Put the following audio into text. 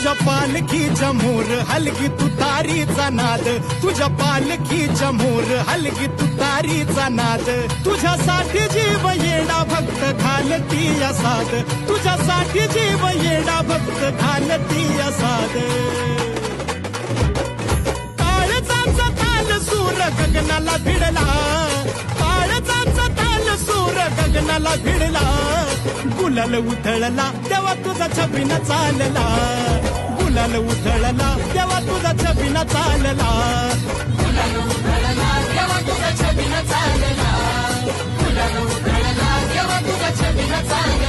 तुझ्या पालखीच्या मोर हलगी तुतारीचा नाद, तुझ्या पालखीच्या मोर हलगी तुतारीचा नाद, तुझ्यासाठी जीव येडा भक्त घालती असाद, तुझ्यासाठी जीव येडा भक्त घालती असाद. काळजाचा ताल सूर गगनाला भिडला, काळजाचा ताल सूर गगनाला भिडला, गुलाल उधळला तेव्हा तुझा छबिना चालला, गुलाल उधळला तेव्हा तुझा छबिना चालला, गुलाल उधळला तेव्हा तुझा छबिना चालला, गुलाल उधळला तेव्हा तुझा छबिना चालला.